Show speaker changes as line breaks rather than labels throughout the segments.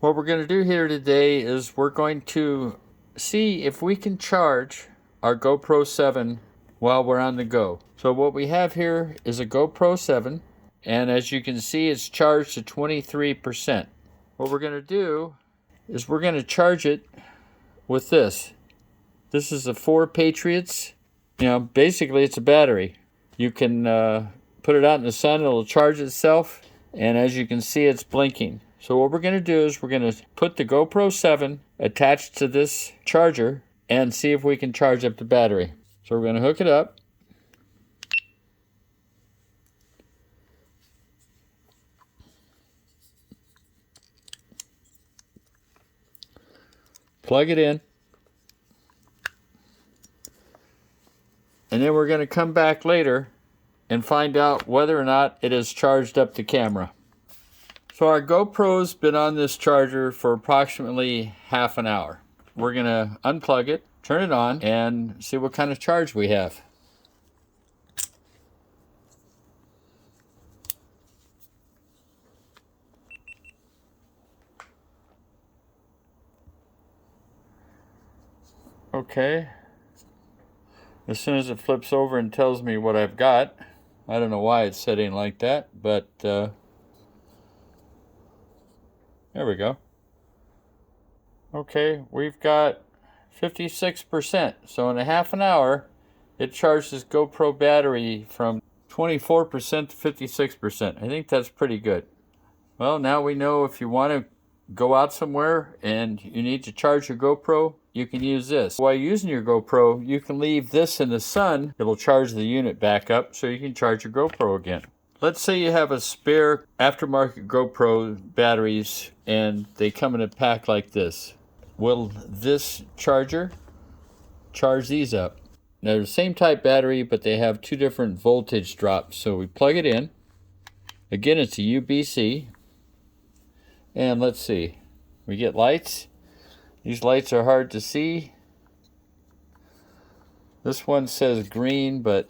What we're going to do here today is we're going to see if we can charge our GoPro 7 while we're on the go. So what we have here is a GoPro 7, and as you can see, it's charged to 23%. What we're going to do is we're going to charge it with this. This is a 4 Patriots. You know, basically it's a battery. You can put it out in the sun, it'll charge itself, and as you can see, it's blinking. So what we're going to do is we're going to put the GoPro 7 attached to this charger and see if we can charge up the battery. So we're going to hook it up. Plug it in. And then we're going to come back later and find out whether or not it has charged up the camera. So our GoPro's been on this charger for approximately half an hour. We're going to unplug it, turn it on, and see what kind of charge we have. Okay. As soon as it flips over and tells me what I've got, I don't know why it's setting like that, but there we go. Okay, we've got 56%. So in a half an hour, it charged this GoPro battery from 24% to 56%. I think that's pretty good. Well, now we know if you want to go out somewhere and you need to charge your GoPro, you can use this. While using your GoPro, you can leave this in the sun. It'll charge the unit back up so you can charge your GoPro again. Let's say you have a spare aftermarket GoPro batteries and they come in a pack like this. Will this charger charge these up? Now they're the same type battery, but they have two different voltage drops. So we plug it in. Again, it's a UBC. And let's see. We get lights. These lights are hard to see. This one says green, but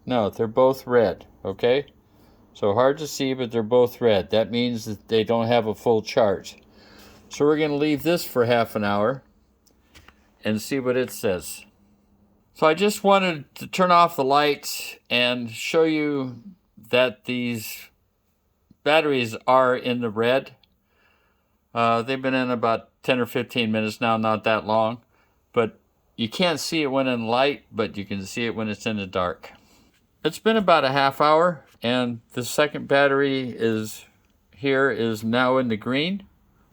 no, they're both red. Okay, so hard to see, but they're both red. That means that they don't have a full charge. So we're going to leave this for half an hour and see what it says. So I just wanted to turn off the lights and show you that these batteries are in the red. They've been in about 10 or 15 minutes now, not that long, but you can't see it when in light, but you can see it when it's in the dark. It's been about a half hour, and the second battery is now in the green.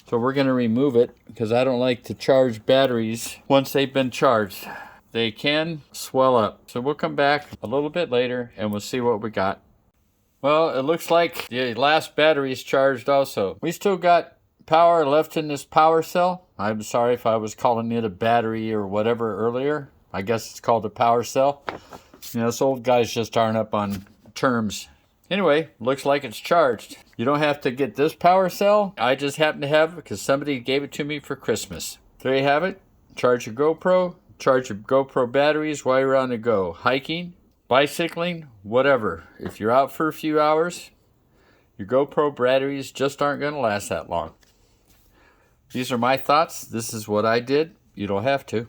So we're going to remove it because I don't like to charge batteries once they've been charged. They can swell up. So we'll come back a little bit later and we'll see what we got. Well, it looks like the last battery is charged also. We still got power left in this power cell. I'm sorry if I was calling it a battery or whatever earlier. I guess it's called a power cell. You know, us old guys just aren't up on terms. Anyway, looks like it's charged. You don't have to get this power cell. I just happen to have it because somebody gave it to me for Christmas. There you have it. Charge your GoPro. Charge your GoPro batteries while you're on the go. Hiking, bicycling, whatever. If you're out for a few hours, your GoPro batteries just aren't going to last that long. These are my thoughts. This is what I did. You don't have to.